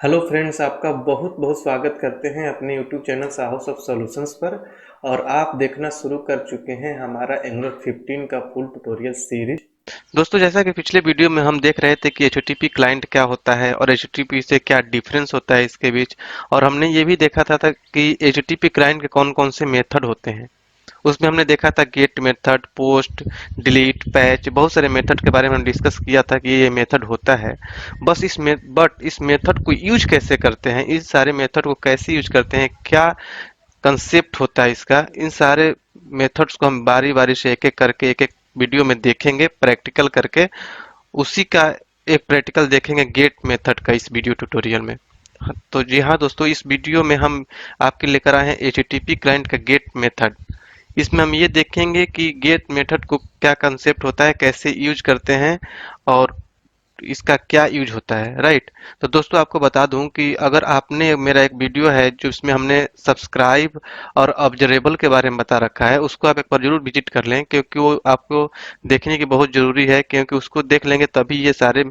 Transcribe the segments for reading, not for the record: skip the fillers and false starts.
Hello friends, आपका बहुत बहुत स्वागत करते हैं अपने यूट्यूब चैनल साहस ऑफ सॉल्यूशंस पर। और आप देखना शुरू कर चुके हैं हमारा एंगुलर 15 का फुल ट्यूटोरियल सीरीज। दोस्तों, जैसा कि पिछले वीडियो में हम देख रहे थे कि एचटीटीपी क्लाइंट क्या होता है और एचटीटीपी से क्या डिफरेंस होता है इसके बीच। और हमने ये भी देखा था कि एचटीटीपी क्लाइंट के कौन कौन से मेथड होते हैं। उसमें हमने देखा था get method, post, delete, patch, बहुत सारे मेथड के बारे में हम डिस्कस किया था कि ये मेथड होता है। बस बट इस मेथड को यूज कैसे करते हैं, इस सारे मेथड को कैसे यूज करते हैं, क्या कंसेप्ट होता है इसका, इन सारे मेथड्स को हम बारी बारी से एक एक करके एक एक वीडियो में देखेंगे प्रैक्टिकल करके। उसी का एक प्रैक्टिकल देखेंगे गेट मेथड का इस वीडियो ट्यूटोरियल में। तो जी हाँ दोस्तों, इस वीडियो में हम आपके लेकर आए हैं एचटीटीपी क्लाइंट का गेट मेथड। इसमें हम ये देखेंगे कि गेट मेथड को क्या कंसेप्ट होता है, कैसे यूज करते हैं और इसका क्या यूज होता है, राइट। तो दोस्तों, आपको बता दूं कि अगर आपने मेरा एक वीडियो है जो इसमें हमने सब्सक्राइब और ऑब्जर्वेबल के बारे में बता रखा है, उसको आप एक बार जरूर विजिट कर लें, क्योंकि वो आपको देखने की बहुत जरूरी है। क्योंकि उसको देख लेंगे तभी ये सारे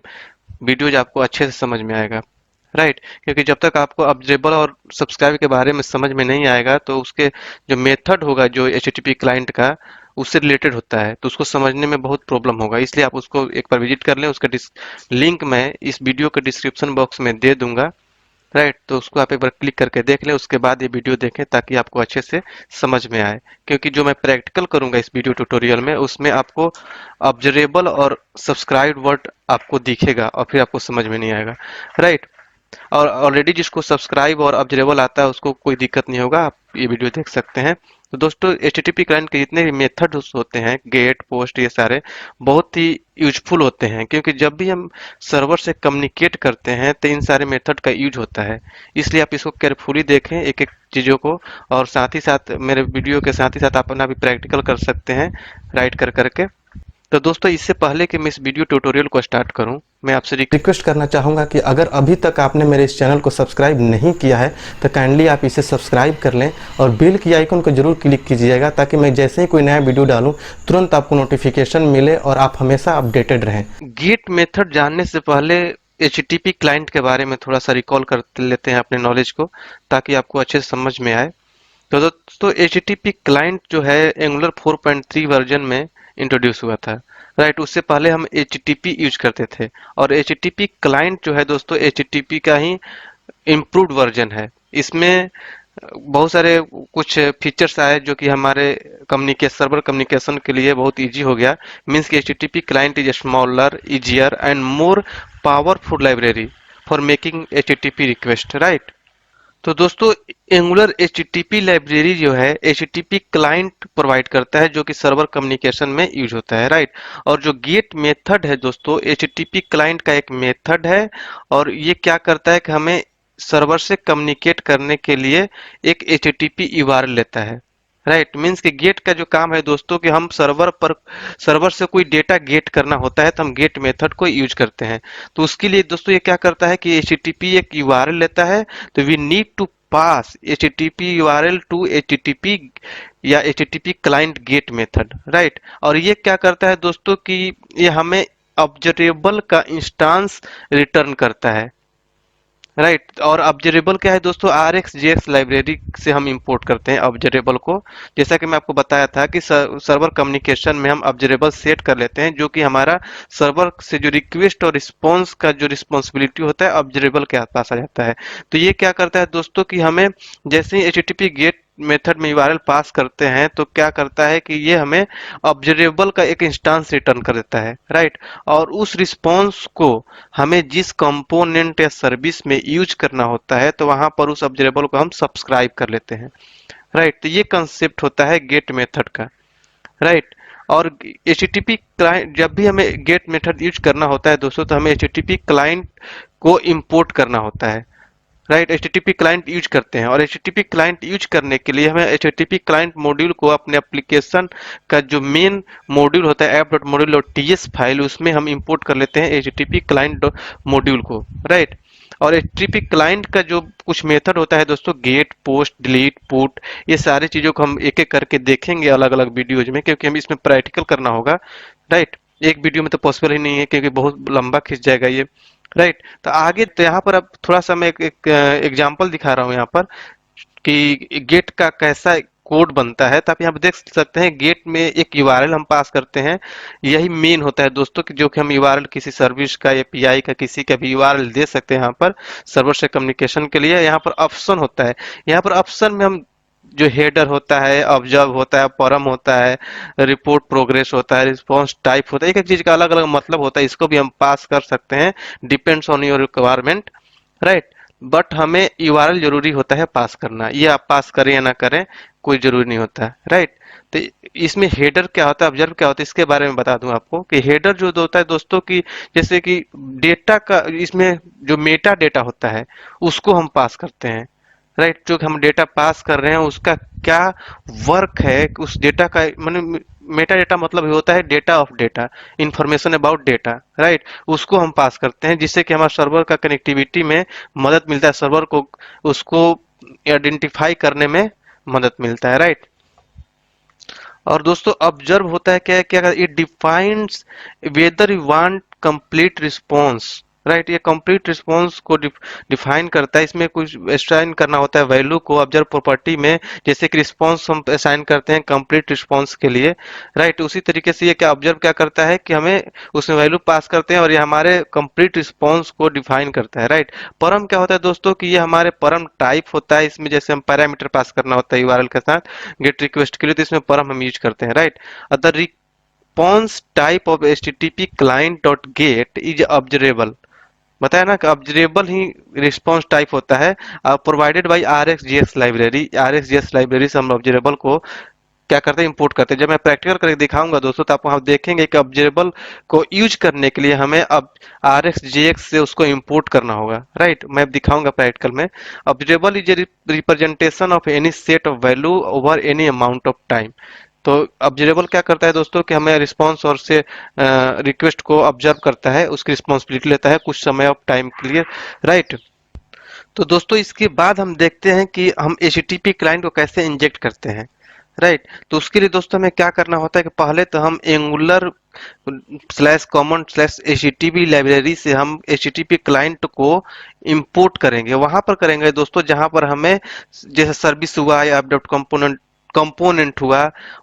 वीडियोज आपको अच्छे से समझ में आएगा, राइट। क्योंकि जब तक आपको ऑब्जर्वेबल और सब्सक्राइब के बारे में समझ में नहीं आएगा तो उसके जो मेथड होगा जो एचटीटीपी क्लाइंट का उससे रिलेटेड होता है, तो उसको समझने में बहुत प्रॉब्लम होगा। इसलिए आप उसको एक बार विजिट कर लें। उसका लिंक मैं इस वीडियो के डिस्क्रिप्शन बॉक्स में दे दूंगा, राइट। तो उसको आप एक बार क्लिक करके देख लें, उसके बाद ये वीडियो देखें ताकि आपको अच्छे से समझ में आए। क्योंकि जो मैं प्रैक्टिकल करूंगा इस वीडियो ट्यूटोरियल में, उसमें आपको ऑब्जर्वेबल और सब्सक्राइब वर्ड आपको दिखेगा और फिर आपको समझ में नहीं आएगा, राइट। और ऑलरेडी जिसको सब्सक्राइब और ऑब्जर्वेबल आता है उसको कोई दिक्कत नहीं होगा, आप ये वीडियो देख सकते हैं। तो दोस्तों, एचटीटीपी क्लाइंट के जितने भी मेथड होते हैं, गेट, पोस्ट, ये सारे बहुत ही यूजफुल होते हैं। क्योंकि जब भी हम सर्वर से कम्युनिकेट करते हैं तो इन सारे मेथड का यूज होता है। इसलिए आप इसको केयरफुली देखें एक एक चीज़ों को, और साथ ही साथ मेरे वीडियो के साथ ही साथ अपना भी प्रैक्टिकल कर सकते हैं, राइट कर करके। तो दोस्तों, इससे पहले कि मैं इस वीडियो ट्यूटोरियल को स्टार्ट करूं, मैं आपसे रिक्वेस्ट करना चाहूँगा कि अगर अभी तक आपने मेरे इस चैनल को सब्सक्राइब नहीं किया है तो काइंडली आप इसे सब्सक्राइब कर लें और बेल की आइकन को जरूर क्लिक कीजिएगा, ताकि मैं जैसे ही कोई नया वीडियो डालूं तुरंत आपको नोटिफिकेशन मिले और आप हमेशा अपडेटेड रहें। गेट मेथड जानने से पहले एचटीटीपी क्लाइंट के बारे में थोड़ा सा रिकॉल कर लेते हैं अपने नॉलेज को, ताकि आपको अच्छे से समझ में आए। तो दोस्तों, एचटीटीपी क्लाइंट जो है एंगुलर 4.3 वर्जन में इंट्रोड्यूस हुआ था, राइट। उससे पहले हम एचटीटीपी यूज करते थे। और एचटीटीपी क्लाइंट जो है दोस्तों, एचटीटीपी का ही इम्प्रूव्ड वर्जन है। इसमें बहुत सारे कुछ फीचर्स आए जो कि हमारे कम्युनिकेशन, सर्वर कम्युनिकेशन के लिए बहुत इजी हो गया। मीन्स कि HTTP client is smaller, easier and more powerful library for making HTTP request, right. तो दोस्तों, एंगुलर एचटीटीपी लाइब्रेरी जो है एचटीटीपी क्लाइंट प्रोवाइड करता है, जो कि सर्वर कम्युनिकेशन में यूज होता है, राइट। और जो गेट मेथड है दोस्तों, एचटीटीपी क्लाइंट का एक मेथड है। और ये क्या करता है कि हमें सर्वर से कम्युनिकेट करने के लिए एक एचटीटीपी यूआरएल लेता है, राइट। मीन्स कि गेट का जो काम है दोस्तों, कि हम सर्वर से कोई डेटा गेट करना होता है तो हम गेट मेथड को यूज करते हैं। तो उसके लिए दोस्तों ये क्या करता है कि एचटीटीपी एक यूआरएल लेता है। तो we need to pass HTTP URL to HTTP या HTTP client get method, right. और ये क्या करता है दोस्तों कि ये हमें ऑब्जर्वेबल का इंस्टांस रिटर्न करता है, राइट। और ऑब्जर्वेबल क्या है दोस्तों, RxJS लाइब्रेरी से हम इंपोर्ट करते हैं ऑब्जर्वेबल को। जैसा कि मैं आपको बताया था कि सर्वर कम्युनिकेशन में हम ऑब्जर्वेबल सेट कर लेते हैं, जो कि हमारा सर्वर से जो रिक्वेस्ट और रिस्पॉन्स का जो रिस्पॉन्सिबिलिटी होता है ऑब्जर्वेबल के पास आ जाता है। तो ये क्या करता है दोस्तों कि हमें जैसे ही एचटीटीपी गेट मेथड में यूआरएल पास करते हैं तो क्या करता है कि ये हमें ऑब्जर्वेबल का एक इंस्टांस रिटर्न कर देता है, राइट। और उस रिस्पॉन्स को हमें जिस कंपोनेंट या सर्विस में यूज करना होता है तो वहां पर उस ऑब्जर्वेबल को हम सब्सक्राइब कर लेते हैं, राइट। तो ये कंसेप्ट होता है गेट मेथड का, राइट। और एचटीटीपी क्लाइंट, जब भी हमें गेट मेथड यूज करना होता है दोस्तों, तो हमें एचटीटीपी क्लाइंट को इंपोर्ट करना होता है, राइट। एचटीटीपी क्लाइंट यूज करते हैं। और एचटीटीपी क्लाइंट यूज करने के लिए हमें एचटीटीपी क्लाइंट मॉड्यूल को अपने एप्लीकेशन का जो मेन मॉड्यूल होता है app.module.ts फाइल, उसमें हम इंपोर्ट कर लेते हैं एचटीटीपी क्लाइंट मॉड्यूल को, राइट। और एचटीटीपी क्लाइंट का जो कुछ मेथड होता है दोस्तों, गेट, पोस्ट, डिलीट, पुट, ये सारी चीजों को हम एक एक करके देखेंगे अलग अलग वीडियोज में, क्योंकि हम इसमें प्रैक्टिकल करना होगा, राइट। एक वीडियो में तो पॉसिबल ही नहीं है क्योंकि बहुत लंबा खिंच जाएगा ये। राइट। तो आगे तो यहाँ पर अब थोड़ा सा मैं एक एग्जांपल दिखा रहा हूँ यहाँ पर कि गेट का कैसा कोड बनता है। तो आप यहाँ पे देख सकते हैं गेट में एक यूआरएल हम पास करते हैं। यही मेन होता है दोस्तों कि जो कि हम यूआरएल किसी सर्विस का एपीआई का किसी का भी यूआरएल दे सकते हैं यहाँ पर सर्वर से कम्युनिकेशन के लिए। यहाँ पर ऑप्शन होता है। यहाँ पर ऑप्शन में हम जो हेडर होता है, ऑब्जर्व होता है, परम होता है, रिपोर्ट प्रोग्रेस होता है, रिस्पॉन्स टाइप होता है, एक एक चीज का अलग अलग मतलब होता है। इसको भी हम पास कर सकते हैं, depends on your requirement, right. But हमें यूआरएल जरूरी होता है पास करना। ये आप पास करें या ना करें कोई जरूरी नहीं होता है, राइट। तो इसमें हेडर क्या होता है, ऑब्जर्व क्या होता है, इसके बारे में बता दूं आपको कि हेडर जो होता है दोस्तों की जैसे कि डेटा का, इसमें जो मेटा डेटा होता है उसको हम पास करते हैं, राइट। जो हम डेटा पास कर रहे हैं उसका क्या वर्क है, उस डेटा का मतलब मेटा डेटा मतलब ये होता है data of data, information about data, right. उसको हम पास करते हैं जिससे कि हमारे सर्वर का कनेक्टिविटी में मदद मिलता है, सर्वर को उसको आइडेंटिफाई करने में मदद मिलता है, राइट। और दोस्तों ऑब्जर्व होता है क्या, क्या it defines whether you want complete response, right. ये कंप्लीट रिस्पॉन्स को डिफाइन करता है। इसमें कुछ असाइन करना होता है वैल्यू को ऑब्जर्व प्रॉपर्टी में, जैसे कि रिस्पॉन्स हम असाइन करते हैं कंप्लीट रिस्पॉन्स के लिए, राइट। उसी तरीके से ये क्या ऑब्जर्व क्या करता है कि हमें उसमें वैल्यू पास करते हैं और ये हमारे कंप्लीट रिस्पॉन्स को डिफाइन करता है, राइट। परम क्या होता है दोस्तों कि ये हमारे परम टाइप होता है। इसमें जैसे हम पैरामीटर पास करना होता है यूआरएल के साथ गेट रिक्वेस्ट के लिए, तो इसमें परम हम यूज करते हैं, right. The response type of HTTP client dot get is observable, बताया ना कि ऑब्जरेबल ही रिस्पॉन्स टाइप होता है, provided by RxJS library. RxJS library से हम ऑब्जरेबल को क्या करते हैं, इंपोर्ट करते हैं। जब मैं प्रैक्टिकल करके दिखाऊंगा दोस्तों तो आप वहां देखेंगे कि ऑब्जरेबल को यूज करने के लिए हमें अब RxJS से उसको इंपोर्ट करना होगा, राइट। मैं दिखाऊंगा प्रैक्टिकल में। Observable is a representation of any set of value over any amount of time. तो ऑब्जरेबल क्या करता है दोस्तों कि हमें रिस्पॉन्स और से रिक्वेस्ट को ऑब्जर्व करता है, उसकी रिस्पॉन्सिबिलिटी लेता है कुछ समय ऑफ टाइम के लिए, राइट। तो दोस्तों इसके बाद हम देखते हैं कि हम HTTP क्लाइंट को कैसे इंजेक्ट करते हैं, राइट। तो उसके लिए दोस्तों हमें क्या करना होता है कि पहले तो हम angular slash common slash HTTP library से हम HTTP क्लाइंट को इंपोर्ट करेंगे। वहां पर करेंगे दोस्तों जहां पर हमें जैसे सर्विस हुआ या एप कंपोनेंट कंपोनेंट हुआ,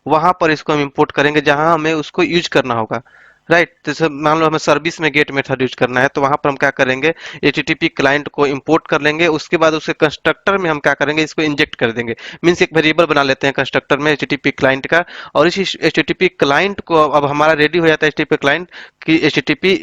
वहां पर इसको हम इंपोर्ट करेंगे जहां हमें उसको यूज करना होगा, राइट। जैसे मान लो हमें सर्विस में गेट मेथड यूज करना है तो वहां पर हम क्या करेंगे, HTTP क्लाइंट को इंपोर्ट कर लेंगे। उसके बाद उसके कंस्ट्रक्टर में हम क्या करेंगे, इसको इंजेक्ट कर देंगे। मीन्स एक वेरिएबल बना लेते हैं कंस्ट्रक्टर में HTTP क्लाइंट का, और इसी HTTP क्लाइंट को अब हमारा रेडी हो जाता है HTTP क्लाइंट की HTTP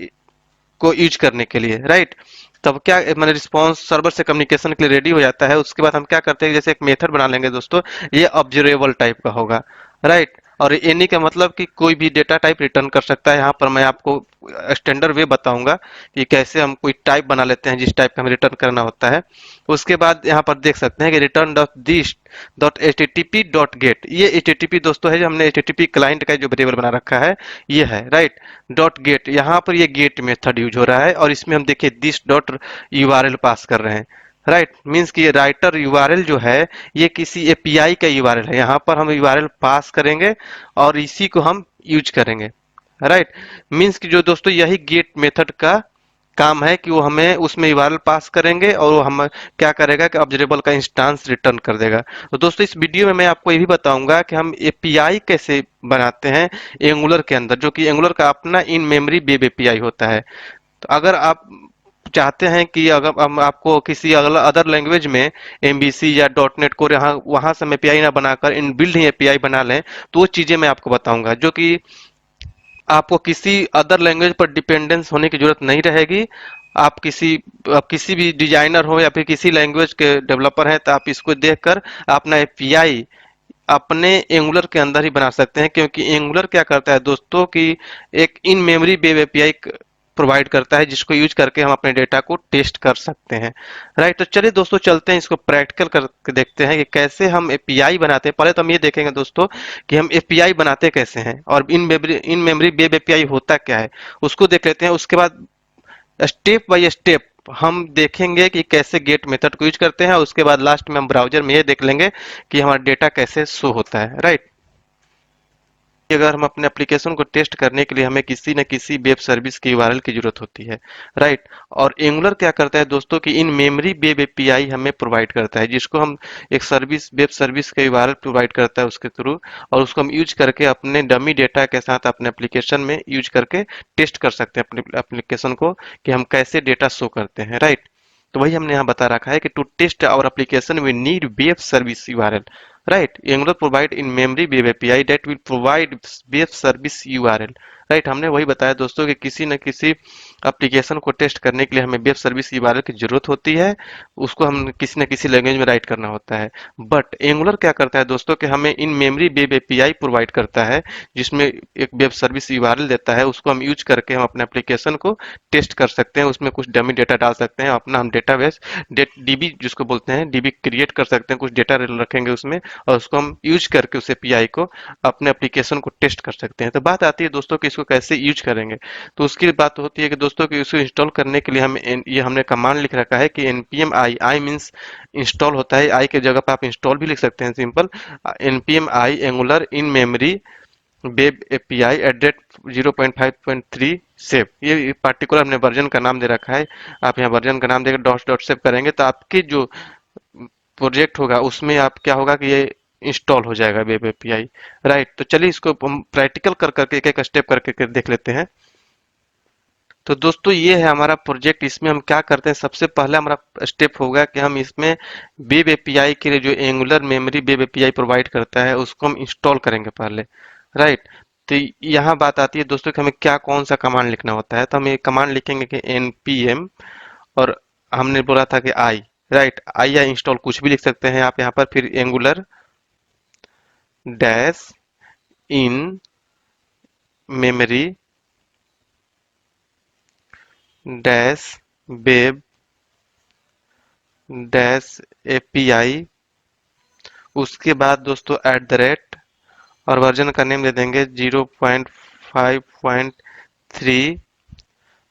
को यूज करने के लिए, राइट। तब क्या मैंने रिस्पॉन्स सर्वर से कम्युनिकेशन के लिए रेडी हो जाता है। उसके बाद हम क्या करते हैं, जैसे एक मेथड बना लेंगे दोस्तों, ये ऑब्जर्वेबल टाइप का होगा, राइट। और एनी का मतलब कि कोई भी डेटा टाइप रिटर्न कर सकता है। यहाँ पर मैं आपको स्टैंडर्ड वे बताऊंगा कि कैसे हम कोई टाइप बना लेते हैं जिस टाइप का हमें रिटर्न करना होता है। उसके बाद यहाँ पर देख सकते हैं कि return dot this dot HTTP dot gate, ये HTTP दोस्तों है जो हमने HTTP क्लाइंट का जो वेरिएबल बना रखा है ये है, राइट। डॉट गेट, यहाँ पर ये गेट मेथड यूज हो रहा है और इसमें हम देखिए दिस डॉट यूआरएल पास कर रहे हैं, राइट। मीन्स कि ये राइटर यूआरएल जो है ये किसी एपीआई का यूआरएल है। यहाँ पर हम यूआरएल पास करेंगे और इसी को हम यूज करेंगे, राइट। मीन्स कि जो दोस्तों यही गेट मेथड का काम है कि वो हमें उसमें यूआरएल पास करेंगे और वो हम क्या करेगा कि ऑब्जरेबल का इंस्टांस रिटर्न कर देगा। तो दोस्तों इस वीडियो में मैं आपको ये भी बताऊंगा कि हम एपीआई कैसे बनाते हैं एंगुलर के अंदर, जो कि एंगुलर का अपना इन मेमोरी वेब एपीआई होता है। तो अगर आप चाहते हैं कि अगर हम आपको किसी अदर लैंग्वेज में एमबीसी या डॉट नेट को यहाँ वहां से हम एपीआई ना बनाकर इन बिल्ड ही एपीआई बना लें, तो वो चीजें मैं आपको बताऊंगा जो कि आपको किसी अदर लैंग्वेज पर डिपेंडेंस होने की जरूरत नहीं रहेगी। आप किसी भी डिजाइनर हो या फिर किसी लैंग्वेज के डेवलपर हैं तो आप इसको देखकर अपना एपीआई अपने एंगुलर के अंदर ही बना सकते हैं, क्योंकि एंगुलर क्या करता है दोस्तों कि एक इन मेमोरी वेब एपीआई प्रोवाइड करता है जिसको यूज करके हम अपने डेटा को टेस्ट कर सकते हैं, राइट। तो चलिए दोस्तों चलते हैं इसको प्रैक्टिकल करके देखते हैं कि कैसे हम एपीआई बनाते हैं। पहले तो हम ये देखेंगे दोस्तों कि हम एपीआई बनाते कैसे हैं और इन मेमोरी वेब एपीआई होता क्या है उसको देख लेते हैं। उसके बाद स्टेप बाय स्टेप हम देखेंगे कि कैसे गेट मेथड को यूज करते हैं और उसके बाद लास्ट में हम ब्राउजर में ये देख लेंगे कि हमारा डेटा कैसे शो होता है, राइट। अगर हम अपने एप्लीकेशन को टेस्ट करने के लिए हमें किसी न किसी वेब सर्विस की यूआरएल की जरूरत होती है, राइट। और एंगुलर क्या करता है दोस्तों कि इन मेमोरी वेब एपीआई हमें प्रोवाइड करता है, जिसको हम एक सर्विस वेब सर्विस का यूआरएल प्रोवाइड करता है उसके थ्रू, और उसको हम यूज करके अपने डमी डेटा के साथ अपने एप्लीकेशन में यूज करके टेस्ट कर सकते हैं अपने एप्लीकेशन को कि हम कैसे डेटा शो करते हैं, राइट। तो वही हमने यहाँ बता रखा है कि to test our application we need web service URL, right. Angular provide in memory web API that will provide web service URL, right. हमने वही बताया दोस्तों कि किसी न किसी एप्लीकेशन को टेस्ट करने के लिए हमें वेब सर्विस यूआरएल की जरूरत होती है, उसको हम किसी न किसी लैंग्वेज में राइट करना होता है। बट एंगुलर क्या करता है दोस्तों कि हमें इन मेमोरी वेब एपीआई प्रोवाइड करता है, जिसमें एक वेब सर्विस यूआरएल देता है, उसको हम यूज करके हम अपने एप्लीकेशन को टेस्ट कर सकते हैं, उसमें कुछ डमी डेटा डाल सकते हैं, अपना हम डेटाबेस डीबी जिसको बोलते हैं डीबी क्रिएट कर सकते हैं, कुछ डेटा रखेंगे उसमें, और उसको हम यूज करके उस एपीआई को अपने एप्लीकेशन को टेस्ट कर सकते हैं। तो बात आती है दोस्तों कि इसको कैसे यूज करेंगे। तो उसकी बात होती है कि दोस्तों कि इसको इंस्टॉल करने के लिए हम ये हमने कमांड लिख रखा है कि npm आई मीन्स इंस्टॉल होता है, आई के जगह पर आप इंस्टॉल भी लिख सकते हैं simple. npm i Angular in memory web API at 0.5.3 सेव, ये पार्टिकुलर हमने वर्जन का नाम दे रखा है। आप यहाँ वर्जन का नाम देकर डॉट डॉट सेव करेंगे तो आपके जो प्रोजेक्ट होगा उसमें आप क्या होगा कि ये इंस्टॉल हो जाएगा वेब एपीआई, राइट। तो चलिए इसको हम प्रैक्टिकल कर करके एक एक स्टेप करके देख लेते हैं। तो दोस्तों ये है हमारा प्रोजेक्ट, इसमें हम क्या करते हैं, सबसे पहला हमारा स्टेप होगा कि हम इसमें वेब एपीआई के लिए जो angular memory web API provide करता है उसको हम इंस्टॉल करेंगे पहले, राइट। तो यहाँ बात आती है दोस्तों कि हमें क्या कौन सा कमांड लिखना होता है। तो हम एक कमांड लिखेंगे कि npm, और हमने बोला था कि आई, राइट, आई या इंस्टॉल कुछ भी लिख सकते हैं आप यहाँ पर, फिर angular dash in memory dash web dash API, उसके बाद दोस्तों एट द रेट, और वर्जन का नेम दे देंगे 0.5.3,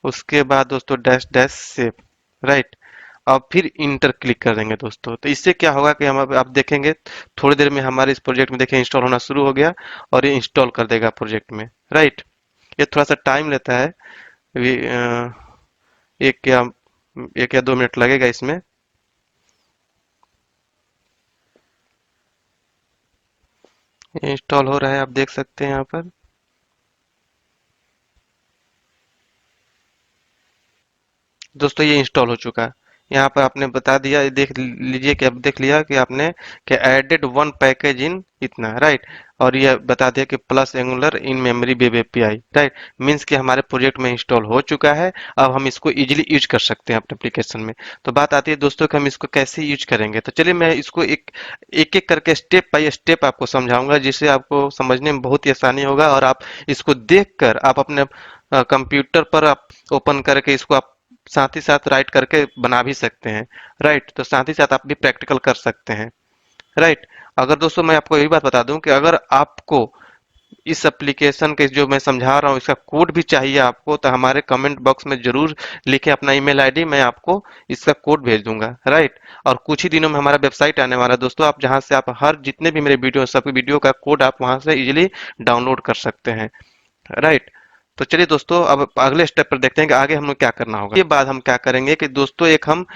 उसके बाद दोस्तों डैश डैश सेव, राइट। अब फिर इंटर क्लिक कर देंगे दोस्तों। तो इससे क्या होगा कि हम अब आप देखेंगे थोड़ी देर में हमारे इस प्रोजेक्ट में देखें इंस्टॉल होना शुरू हो गया, और ये इंस्टॉल कर देगा प्रोजेक्ट में, राइट। ये थोड़ा सा टाइम लेता है, अभी, एक या 1 या 2 मिनट लगेगा इसमें। इंस्टॉल हो रहा है, आप देख सकते हैं यहाँ पर। दोस्तों ये इंस्टॉल हो चुका है, यहाँ पर आपने बता दिया, ये देख लीजिए कि अब देख लिया कि आपने कि एडेड वन पैकेज इन इतना, राइट। और ये बता दिया कि plus angular in memory web API, right, means कि हमारे प्रोजेक्ट में इंस्टॉल हो चुका है। अब हम इसको इजीली यूज कर सकते हैं अपने एप्लीकेशन में। तो बात आती है दोस्तों कि हम इसको कैसे यूज करेंगे। तो चलिए मैं इसको एक एक एक करके स्टेप बाय स्टेप आपको समझाऊंगा, जिससे आपको समझने में बहुत ही आसानी होगा, और आप इसको देखकर आप अपने कंप्यूटर पर आप ओपन करके इसको आप साथ ही साथ राइट करके बना भी सकते हैं, राइट। तो साथ ही साथ आप भी प्रैक्टिकल कर सकते हैं, राइट। अगर दोस्तों मैं आपको यही बात बता दूं कि अगर आपको इस एप्लीकेशन के जो मैं समझा रहा हूँ इसका कोड भी चाहिए आपको, तो हमारे कमेंट बॉक्स में जरूर लिखें अपना ईमेल आईडी, मैं आपको इसका कोड भेज दूंगा, राइट। और कुछ ही दिनों में हमारा वेबसाइट आने वाला है दोस्तों, आप जहां से आप हर जितने भी मेरे वीडियो सब वीडियो का कोड आप वहां से इजिली डाउनलोड कर सकते हैं, राइट। तो चलिए दोस्तों अब अगले स्टेप पर देखते हैं कि आगे हमें क्या करना होगा। ये बाद हम क्या करेंगे कि दोस्तों एक हम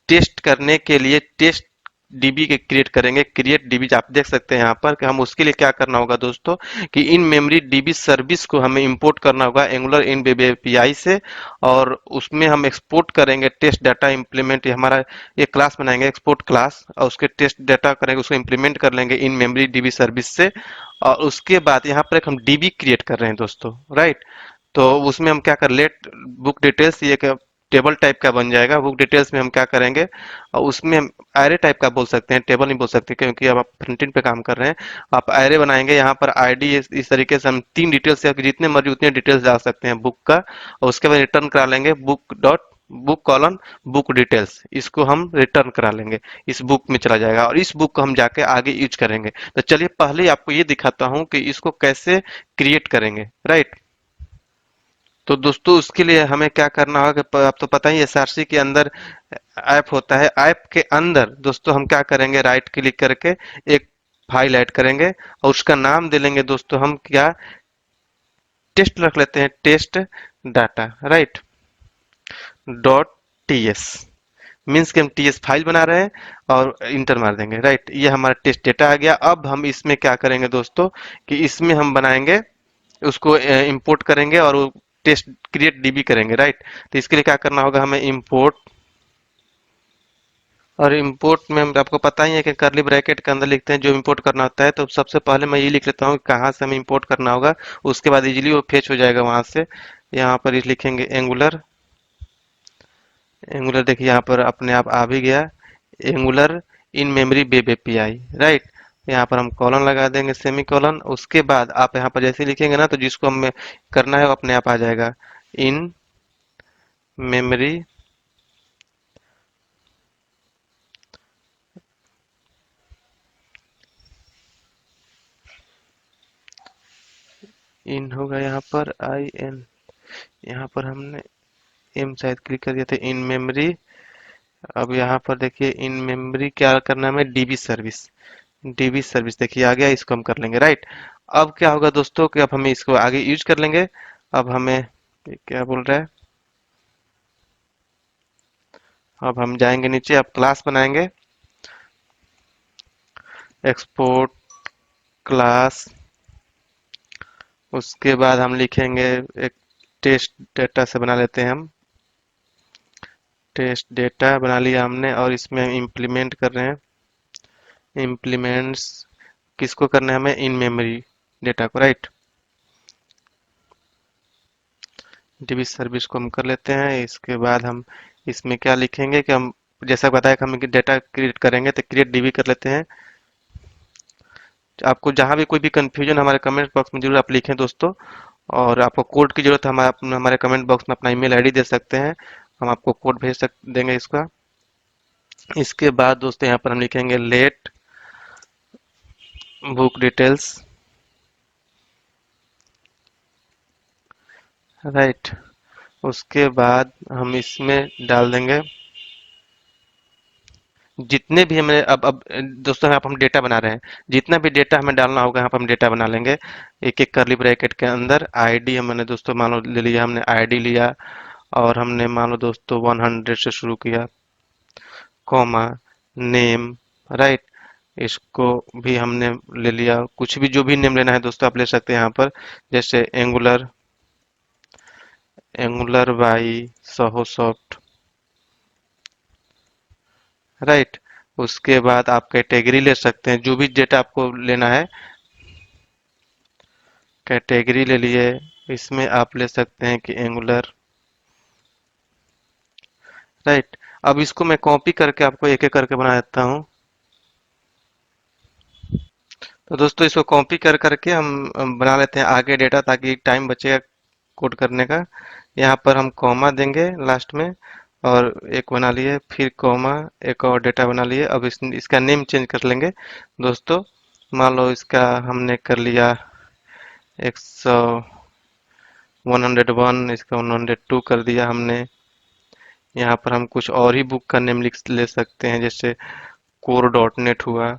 टेस्ट करने के लिए टेस्ट डीबी के क्रिएट करेंगे, क्रिएट डीबी आप देख सकते हैं यहाँ पर कि हम उसके लिए क्या करना होगा दोस्तों कि इन मेमोरी डीबी सर्विस को हमें इंपोर्ट करना होगा एंगुलर इन वेब एपीआई से, और उसमें हम एक्सपोर्ट करेंगे टेस्ट डाटा इंप्लीमेंट, हमारा एक क्लास बनाएंगे एक्सपोर्ट क्लास, और उसके टेस्ट डाटा करेंगे, उसको इंप्लीमेंट कर लेंगे इन मेमोरी डीबी सर्विस से। और उसके बाद यहाँ पर एक हम डीबी क्रिएट कर रहे हैं दोस्तों, राइट। तो उसमें हम क्या कर लेट बुक डिटेल्स, ये टेबल टाइप का बन जाएगा। बुक डिटेल्स में हम क्या करेंगे, और उसमें हम एरे टाइप का बोल सकते हैं, टेबल नहीं बोल सकते क्योंकि अब आप फ्रंट एंड पे काम कर रहे हैं। आप एरे बनाएंगे, यहाँ पर आईडी इस तरीके से हम 3 डिटेल्स या जितने मर्जी उतने डिटेल्स डाल सकते हैं बुक का, और उसके बाद रिटर्न करा लेंगे book dot book colon book details, इसको हम रिटर्न करा लेंगे, इस बुक में चला जाएगा, और इस बुक को हम जाके आगे यूज करेंगे। तो चलिए पहले आपको ये दिखाता हूँ कि इसको कैसे क्रिएट करेंगे, राइट। तो दोस्तों उसके लिए हमें क्या करना होगा कि आप तो पता ही है एसआरसी के अंदर ऐप होता है, ऐप के अंदर दोस्तों हम क्या करेंगे, राइट क्लिक करके एक फाइल ऐड करेंगे और उसका नाम दे लेंगे दोस्तों हम क्या, टेस्ट रख लेते हैं, test data, right, dot T S. Means कि हम टी एस फाइल बना रहे हैं और इंटर मार देंगे, राइट। ये हमारा टेस्ट डेटा आ गया। अब हम इसमें क्या करेंगे दोस्तों कि इसमें हम बनाएंगे, उसको इंपोर्ट करेंगे और वो टेस्ट क्रिएट डीबी करेंगे, राइट। तो इसके लिए क्या करना होगा, हमें इंपोर्ट, और इंपोर्ट में आपको पता ही है कि करली ब्रैकेट के अंदर लिखते हैं जो इंपोर्ट करना होता है। तो सबसे पहले मैं ये लिख लेता हूँ कहाँ से हमें इंपोर्ट करना होगा, उसके बाद इजीली वो फेच हो जाएगा वहां से। यहाँ पर ये लिखेंगे एंगुलर, एंगुलर देखिए यहाँ पर अपने आप आ भी गया, angular in memory web API, right. यहाँ पर हम कॉलन लगा देंगे, सेमी कॉलन। उसके बाद आप यहाँ पर जैसे लिखेंगे ना, तो जिसको हमें करना है वो अपने आप आ जाएगा, इन मेमोरी इन होगा, यहाँ पर आई एन, यहाँ पर हमने एम शायद क्लिक कर दिया था, इन मेमोरी। अब यहाँ पर देखिए इन मेमोरी क्या करना है हमें, डीबी सर्विस, डीबी सर्विस देखिए आ गया, इसको हम कर लेंगे, राइट। अब क्या होगा दोस्तों कि अब हमें इसको आगे यूज कर लेंगे। अब हमें ये क्या बोल रहा है, अब हम जाएंगे नीचे, अब क्लास बनाएंगे, एक्सपोर्ट क्लास। उसके बाद हम लिखेंगे एक टेस्ट डेटा से बना लेते हैं हम, टेस्ट डेटा बना लिया हमने, और इसमें हम इम्प्लीमेंट कर रहे हैं, इम्प्लीमेंट्स किसको करना है हमें, इन मेमोरी डेटा को, राइट। डीबी सर्विस को हम कर लेते हैं। इसके बाद हम इसमें क्या लिखेंगे कि हम जैसा बताया कि हम डेटा क्रिएट करेंगे, तो क्रिएट डीबी कर लेते हैं। आपको जहां भी कोई भी कंफ्यूजन हमारे कमेंट बॉक्स में जरूर आप लिखें दोस्तों, और आपको कोड की जरूरत है हमारे कमेंट बॉक्स में अपना ईमेल आईडी दे सकते हैं, हम आपको कोड भेज देंगे इसका। इसके बाद दोस्तों यहाँ पर हम लिखेंगे लेट बुक डिटेल्स, राइट। उसके बाद हम इसमें डाल देंगे जितने भी हमें अब दोस्तों यहाँ पर हम डेटा बना रहे हैं, जितना भी डेटा हमें डालना होगा यहाँ पर हम डेटा बना लेंगे एक एक करली ब्रैकेट के अंदर। आईडी हमने दोस्तों मान लो ले लिया, हमने आईडी लिया, और हमने मान लो दोस्तों 100 से शुरू किया, कॉमा नेम, राइट। इसको भी हमने ले लिया, कुछ भी जो भी नेम लेना है दोस्तों आप ले सकते हैं यहाँ पर, जैसे angular, angular by Soho soft, right. उसके बाद आप कैटेगरी ले सकते हैं, जो भी डेटा आपको लेना है कैटेगरी ले लिए। इसमें आप ले सकते हैं कि एंगुलर, राइट। अब इसको मैं कॉपी करके आपको एक एक करके बना देता हूँ। तो दोस्तों इसको कॉपी कर करके हम बना लेते हैं आगे डेटा, ताकि टाइम बचेगा कोड करने का। यहाँ पर हम कॉमा देंगे लास्ट में, और एक बना लिए, फिर कॉमा, एक और डेटा बना लिए। अब इसका नेम चेंज कर लेंगे दोस्तों। मान लो इसका हमने कर लिया 100, 101, इसका 102 कर दिया हमने। यहाँ पर हम कुछ और ही बुक का नेम लिख ले सकते हैं, जैसे कोर डॉट नेट हुआ,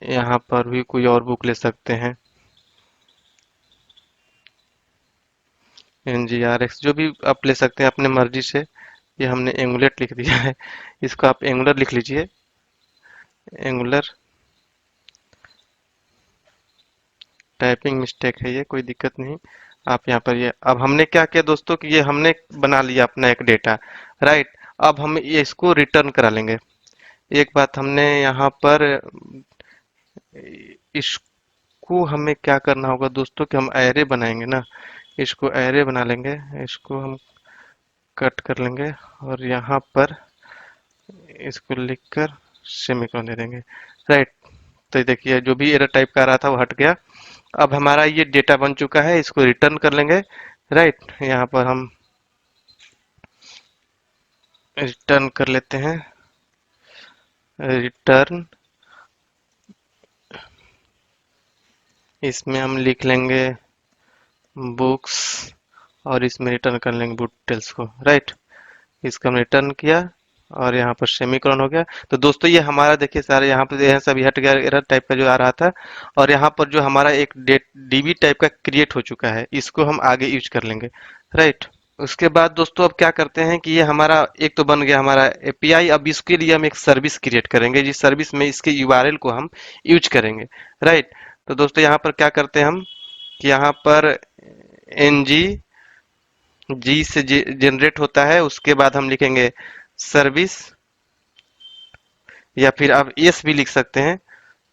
यहाँ पर भी कोई और बुक ले सकते हैं, NGRX, जो भी आप ले सकते हैं अपने मर्जी से। ये हमने एंगुलेट लिख दिया है, इसको आप एंगुलर लिख लीजिए, एंगुलर। टाइपिंग मिस्टेक है ये, कोई दिक्कत नहीं। आप यहाँ पर ये, अब हमने क्या किया दोस्तों कि ये हमने बना लिया अपना एक डेटा, राइट। अब हम ये इसको रिटर्न करा लेंगे। एक बात हमने यहाँ पर, इसको हमें क्या करना होगा दोस्तों कि हम एरे बनाएंगे ना, इसको एरे बना लेंगे, इसको हम कट कर लेंगे, और यहाँ पर इसको लिखकर सेमीकोलन दे देंगे, राइट। तो देखिए जो भी एरर टाइप का आ रहा था वो हट गया। अब हमारा ये डेटा बन चुका है, इसको रिटर्न कर लेंगे, राइट। यहाँ पर हम रिटर्न कर लेते हैं, रिटर्न। इसमें हम लिख लेंगे बुक्स, और इसमें रिटर्न कर लेंगे बुक डिटेल्स को, राइट। इसका हम रिटर्न किया। और यहाँ पर सेमीकोलन हो गया। तो दोस्तों ये हमारा देखिए सारे यहाँ पे यह सभी हट गया, एरर टाइप का जो आ रहा था। और यहाँ पर जो हमारा एक डीबी टाइप का क्रिएट हो चुका है, इसको हम आगे यूज कर लेंगे, राइट। उसके बाद दोस्तों अब क्या करते हैं कि ये हमारा एक तो बन गया हमारा एपीआई। अब इसके लिए हम एक सर्विस क्रिएट करेंगे, जिस सर्विस में इसके यूआरएल को हम यूज करेंगे, राइट। तो दोस्तों यहाँ पर क्या करते हैं हम कि यहाँ पर एनजी जी से जनरेट होता है, उसके बाद हम लिखेंगे सर्विस, या फिर आप एस भी लिख सकते हैं,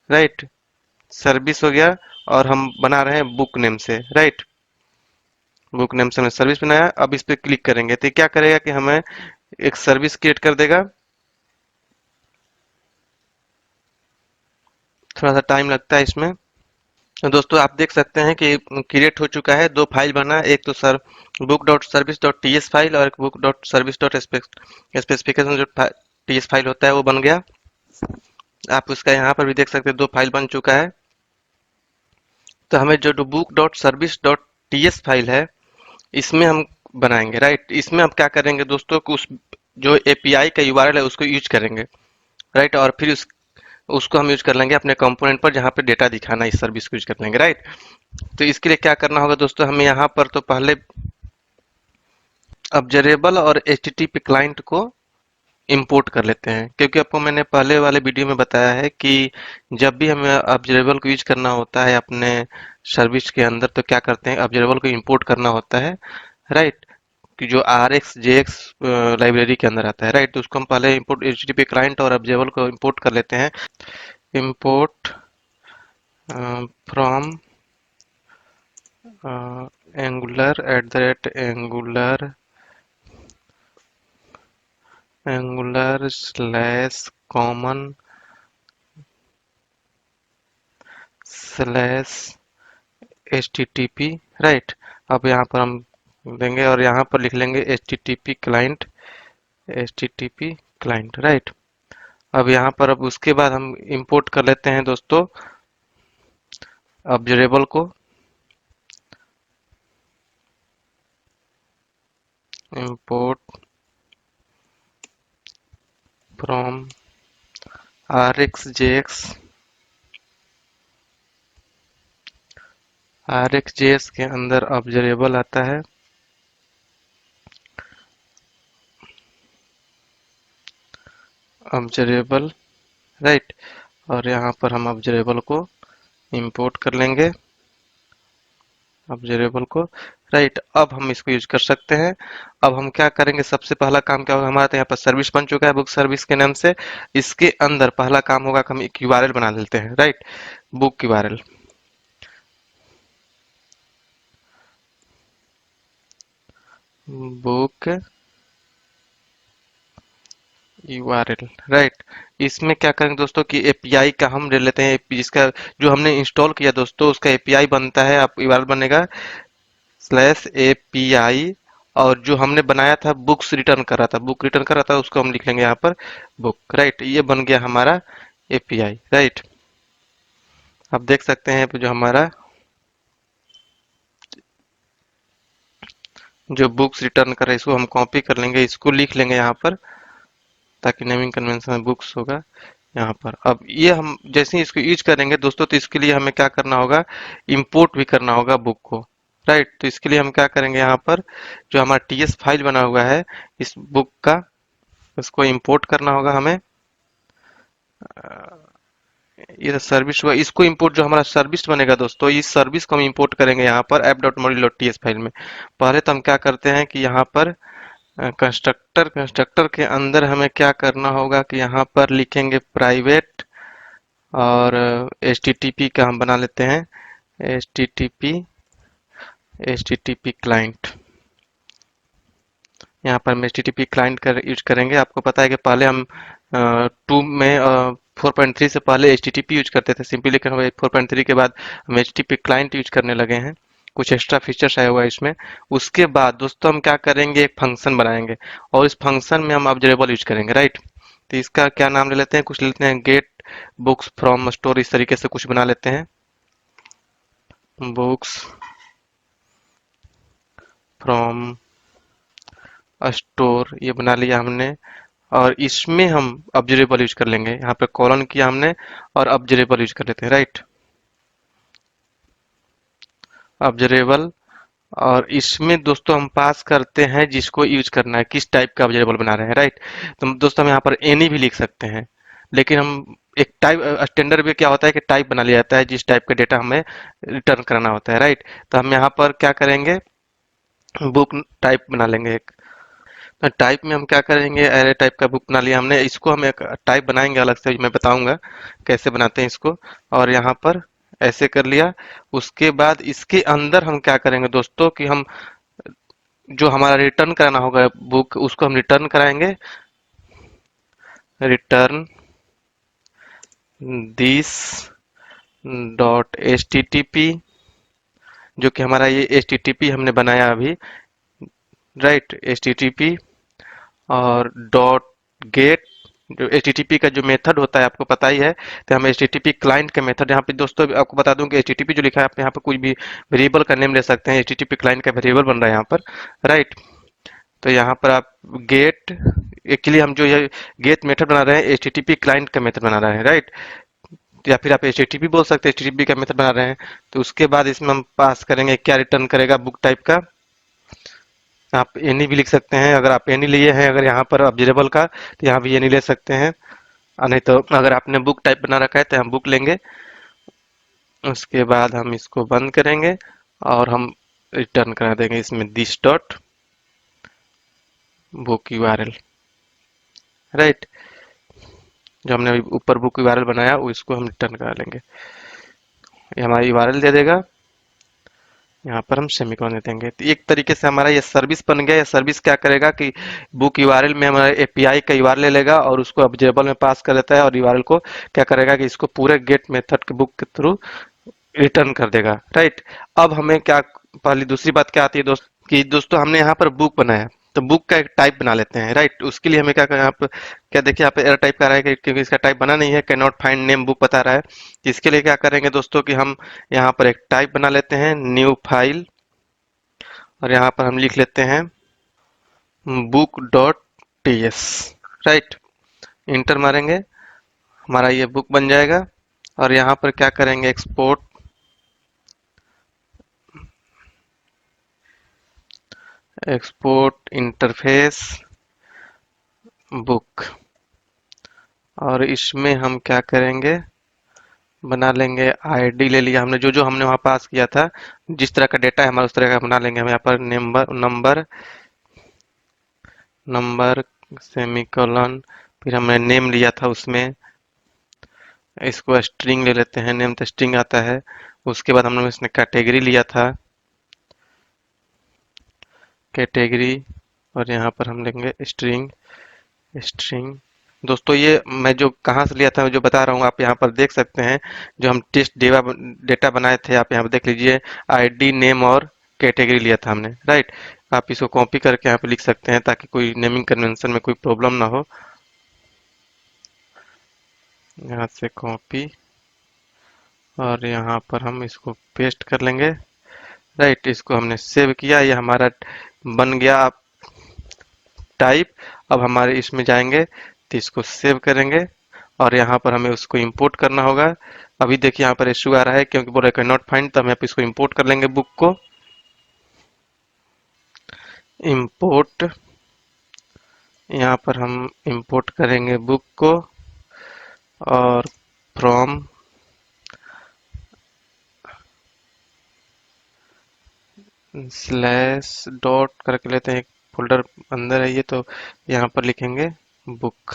राइट। सर्विस हो गया, और हम बना रहे हैं बुक नेम से, राइट। बुक नेम से हमने सर्विस बनाया। अब इस पे क्लिक करेंगे तो ये क्या करेगा कि हमें एक सर्विस क्रिएट कर देगा। थोड़ा सा टाइम लगता है इसमें। तो दोस्तों आप देख सकते हैं कि क्रिएट हो चुका है, दो फाइल बना, एक तो sir book dot service dot T S file, और एक book dot service dot specification जो टी एस फाइल होता है वो बन गया। आप उसका यहाँ पर भी देख सकते हैं, दो फाइल बन चुका है। तो हमें जो book dot service dot T S file है, इसमें हम बनाएंगे, राइट। इसमें हम क्या करेंगे दोस्तों कि उस जो एपीआई का यूआरएल है उसको यूज करेंगे, राइट। और फिर उसको हम यूज कर लेंगे अपने कंपोनेंट पर, जहाँ पे डेटा दिखाना है, इस सर्विस को यूज कर लेंगे, राइट। तो इसके लिए क्या करना होगा दोस्तों, हमें यहाँ पर तो पहले ऑब्जर्वेबल और एचटीटीपी क्लाइंट को इंपोर्ट कर लेते हैं, क्योंकि आपको मैंने पहले वाले वीडियो में बताया है कि जब भी हमें ऑब्जर्वेबल को यूज करना होता है अपने सर्विस के अंदर, तो क्या करते हैं, ऑब्जर्वेबल को इंपोर्ट करना होता है, राइट। कि जो R X J X library के अंदर आता है, राइट। तो उसको हम पहले इंपोर्ट एचटीटीपी क्लाइंट और ऑब्जर्वेबल को इंपोर्ट कर लेते हैं। Import from Angular at the rate Angular slash common slash H T T P, right. अब यहाँ पर हम देंगे और यहाँ पर लिख लेंगे H T T P client, right. अब यहाँ पर अब उसके बाद हम इंपोर्ट कर लेते हैं दोस्तों ऑब्जर्वेबल को। Import from R X J X, R X J S के अंदर ऑब्जर्वेबल आता है, ऑब्जर्वेबल, राइट। और यहाँ पर हम ऑब्जर्वेबल को इंपोर्ट कर लेंगे, ऑब्जर्वेबल को, राइट। अब हम इसको यूज कर सकते हैं। अब हम क्या करेंगे, सबसे पहला काम क्या होगा, हमारा तो यहाँ पर सर्विस बन चुका है बुक सर्विस के नाम से। इसके अंदर पहला काम होगा कि हम एक यूआरएल बना लेते हैं, right. Book URL, book URL, right. इसमें क्या करेंगे दोस्तों कि एपीआई का हम ले लेते हैं, जिसका जो हमने इंस्टॉल किया दोस्तों उसका एपीआई बनता है, आप यूआरएल बनेगा स्लैश एपीआई। और जो हमने बनाया था बुक्स रिटर्न कर रहा था, बुक रिटर्न कर रहा था, उसको हम लिख लेंगे यहाँ पर बुक, राइट। ये बन गया हमारा एपीआई, राइट। आप देख सकते हैं जो हमारा जो बुक्स रिटर्न कर रहा है, इसको हम कॉपी कर लेंगे, इसको लिख लेंगे यहाँ पर, ताकि नेमिंग कन्वेंशन में बुक्स होगा यहाँ पर। अब ये हम जैसे ही इसको यूज करेंगे दोस्तों, तो इसके लिए हमें क्या करना होगा, इंपोर्ट भी करना होगा बुक को, राइट। तो इसके लिए हम क्या करेंगे, यहाँ पर जो हमारा टीएस फाइल बना हुआ है इस बुक का, उसको इंपोर्ट करना होगा हमें। ये सर्विस हुआ, इसको इंपोर्ट जो हमारा सर्विस बनेगा दोस्तों, इस सर्विस को हम इंपोर्ट करेंगे यहाँ पर app.module.ts फाइल में। पहले तो हम क्या करते हैं कि यहाँ पर कंस्ट्रक्टर के अंदर हमें क्या करना होगा कि यहाँ पर लिखेंगे प्राइवेट, और एच टी टी पी का हम बना लेते हैं, H T T P client. यहाँ पर हम H T T P client कर यूज करेंगे। आपको पता है कि पहले हम टू में 4.3 से पहले H T T P use करते थे सिंपली, लेकिन हम 4.3 के बाद हम H T T P client use करने लगे हैं। कुछ एक्स्ट्रा फीचर्स आया हुआ है इसमें। उसके बाद दोस्तों हम क्या करेंगे, एक फंक्शन बनाएंगे, और इस फंक्शन में हम ऑब्जर्वेबल यूज करेंगे, राइट। तो इसका क्या नाम ले लेते हैं, कुछ ले लेते हैं गेट बुक्स फ्रॉम स्टोर, इस तरीके से कुछ बना लेते हैं, बुक्स फ्रॉम स्टोर, ये बना लिया हमने। और इसमें हम ऑब्जर्वेबल यूज कर लेंगे। यहाँ पे कॉलन किया हमने और ऑब्जर्वेबल यूज कर लेते हैं, राइट। ऑब्जर्वेबल, और इसमें दोस्तों हम पास करते हैं जिसको यूज करना है, किस टाइप का ऑब्जर्वेबल बना रहे हैं, राइट। तो दोस्तों हम यहाँ पर एनी भी लिख सकते हैं, लेकिन हम एक टाइप स्टैंडर्ड में क्या होता है कि टाइप बना लिया जाता है जिस टाइप का डेटा हमें रिटर्न कराना होता है, राइट। तो हम यहाँ पर क्या करेंगे, बुक टाइप बना लेंगे एक। तो टाइप में हम क्या करेंगे, एरे टाइप का बुक बना लिया हमने, इसको हम एक टाइप बनाएंगे अलग से, मैं बताऊंगा कैसे बनाते हैं इसको। और यहाँ पर ऐसे कर लिया। उसके बाद इसके अंदर हम क्या करेंगे दोस्तों कि हम जो हमारा रिटर्न कराना होगा बुक, उसको हम रिटर्न कराएंगे। Return this dot H T T P, जो कि हमारा ये एच टी टी पी हमने बनाया अभी, right. H T T P और डॉट गेट, जो एच टी टी पी का जो मेथड होता है आपको पता ही है। तो हम H T T P client का मेथड यहाँ पे दोस्तों आपको बता दूं कि एच टी टी पी जो लिखा है आप यहाँ पे कोई भी वेरिएबल का नेम ले सकते हैं। H T T P client का वेरिएबल बन रहा है यहाँ पर, राइट। तो यहाँ पर आप गेट, एक्चुअली हम जो ये गेट मेथड बना रहे हैं H T T P client का मेथड बना रहे हैं, राइट। या फिर आप एच टी टी पी बोल सकते हैं, एच टी टी पी का मेथड बना रहे हैं। तो उसके बाद इसमें हम पास करेंगे, क्या रिटर्न करेगा बुक टाइप का। आप एनी भी लिख सकते हैं, अगर आप एनी लिए हैं अगर यहाँ पर ऑब्जर्वेबल का, तो यहाँ भी एनी ले सकते हैं। नहीं तो अगर आपने बुक टाइप बना रखा है तो हम बुक लेंगे। उसके बाद हम इसको बंद करेंगे और हम रिटर्न करा देंगे इसमें this dot book URL, right. जो हमने अभी ऊपर बुक यूआरएल बनाया वो इसको हम रिटर्न करा लेंगे। ये हमारा यूआरएल दे देगा, यहाँ पर हम सेमीकोलन दे देंगे। तो एक तरीके से हमारा ये सर्विस बन गया। ये सर्विस क्या करेगा कि बुक यूआरएल में हमारा एपीआई का यूआरएल ले लेगा और उसको ऑब्जर्वेबल में पास कर देता है, और यूआरएल को क्या करेगा कि इसको पूरे गेट मेथड के बुक के थ्रू रिटर्न कर देगा, राइट। अब हमें क्या, पहली दूसरी बात क्या आती है दोस्त, कि दोस्तों हमने यहाँ पर बुक बनाया, तो बुक का एक टाइप बना लेते हैं, राइट। उसके लिए हमें क्या करना है, यहाँ पर क्या देखिए यहाँ पे एरर टाइप का रहा है क्योंकि इसका टाइप बना नहीं है, can not find name book बता रहा है। इसके लिए क्या करेंगे दोस्तों कि हम यहाँ पर एक टाइप बना लेते हैं, न्यू फाइल, और यहाँ पर हम लिख लेते हैं book dot T S, right. Inter मारेंगे, हमारा ये बुक बन जाएगा। और यहाँ पर क्या करेंगे, एक्सपोर्ट, एक्सपोर्ट इंटरफेस बुक, और इसमें हम क्या करेंगे, बना लेंगे आईडी ले लिया हमने, जो जो हमने वहाँ पास किया था, जिस तरह का डेटा है हमारा उस तरह का बना लेंगे हम। यहाँ पर नंबर नंबर नंबर सेमीकोलन, फिर हमने नेम लिया था उसमें, इसको स्ट्रिंग ले लेते हैं, नेम तो स्ट्रिंग आता है। उसके बाद हमने इसमें कैटेगरी लिया था, कैटेगरी, और यहाँ पर हम लेंगे स्ट्रिंग, स्ट्रिंग। दोस्तों ये मैं जो कहाँ से लिया था, जो बता रहा हूँ, आप यहाँ पर देख सकते हैं। जो हम टेस्ट डेटा बनाए थे, आप यहाँ पर देख लीजिए, आईडी, नेम और कैटेगरी लिया था हमने, राइट। आप इसको कॉपी करके यहाँ पे लिख सकते हैं ताकि कोई नेमिंग कन्वेंशन में कोई प्रॉब्लम ना हो। यहाँ से कॉपी, और यहाँ पर हम इसको पेस्ट कर लेंगे, राइट। इसको हमने सेव किया, ये हमारा बन गया टाइप। अब हमारे इसमें जाएंगे तो इसको सेव करेंगे, और यहाँ पर हमें उसको इंपोर्ट करना होगा। अभी देखिए यहाँ पर इशू आ रहा है क्योंकि बोल रहा है कैन नॉट फाइंड, तो हम यहाँ पे इसको इंपोर्ट कर लेंगे बुक को। इंपोर्ट, यहाँ पर हम इंपोर्ट करेंगे बुक को, और फ्रॉम स्लैश डॉट करके लेते हैं, एक फोल्डर अंदर है ये, तो यहाँ पर लिखेंगे बुक,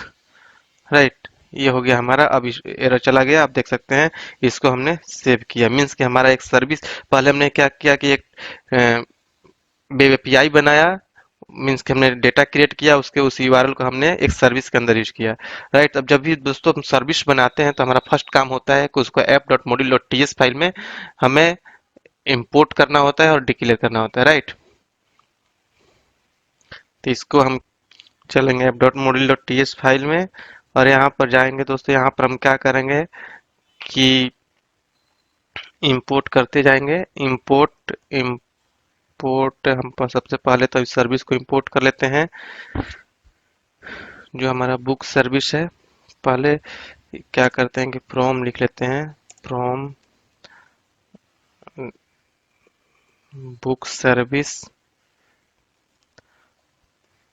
राइट। ये हो गया हमारा। अब एरर चला गया, आप देख सकते हैं। इसको हमने सेव किया, मीन्स कि हमारा एक सर्विस, पहले हमने क्या किया कि एक वेब एपीआई बनाया, मीन्स कि हमने डेटा क्रिएट किया, उसके उस यूआरएल को हमने एक सर्विस के अंदर यूज किया, राइट। अब जब भी दोस्तों हम सर्विस बनाते हैं तो हमारा फर्स्ट काम होता है कि उसको app.module.ts फाइल में हमें इंपोर्ट करना होता है और डिक्लेयर करना होता है, राइट। तो इसको हम चलेंगे app.module.ts फाइल में, और यहाँ पर जाएंगे दोस्तों। यहाँ पर हम क्या करेंगे कि इंपोर्ट करते जाएंगे, इंपोर्ट इंपोर्ट, हम सबसे पहले तो इस सर्विस को इंपोर्ट कर लेते हैं, जो हमारा बुक सर्विस है, पहले क्या करते हैं कि फ्रॉम लिख लेते हैं, फ्रॉम बुक सर्विस।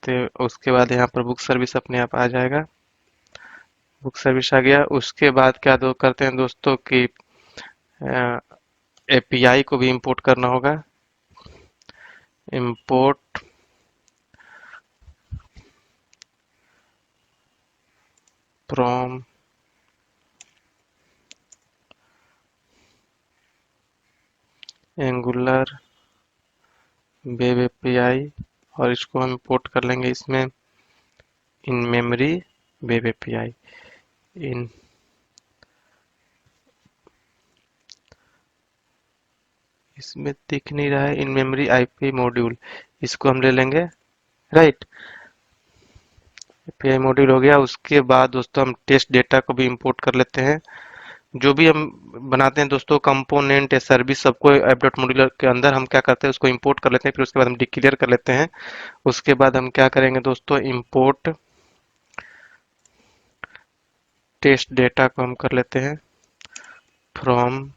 तो उसके बाद यहाँ पर बुक सर्विस अपने आप आ जाएगा, बुक सर्विस आ गया। उसके बाद क्या दो करते हैं दोस्तों कि एपीआई को भी इंपोर्ट करना होगा, import from angular web API, और इसको हम इंपोर्ट कर लेंगे इसमें इन मेमोरी वेब एपीआई। इन इसमें दिख नहीं रहा है, इन मेमोरी आईपी मॉड्यूल, इसको हम ले लेंगे, राइट। एपीआई मॉड्यूल हो गया। उसके बाद दोस्तों हम टेस्ट डेटा को भी इंपोर्ट कर लेते हैं। जो भी हम बनाते हैं दोस्तों कंपोनेंट या सर्विस, सबको ऐप डॉट मॉड्यूलर के अंदर हम क्या करते हैं उसको इंपोर्ट कर लेते हैं, फिर उसके बाद हम डिक्लेयर कर लेते हैं। उसके बाद हम क्या करेंगे दोस्तों, इंपोर्ट टेस्ट डेटा को हम कर लेते हैं from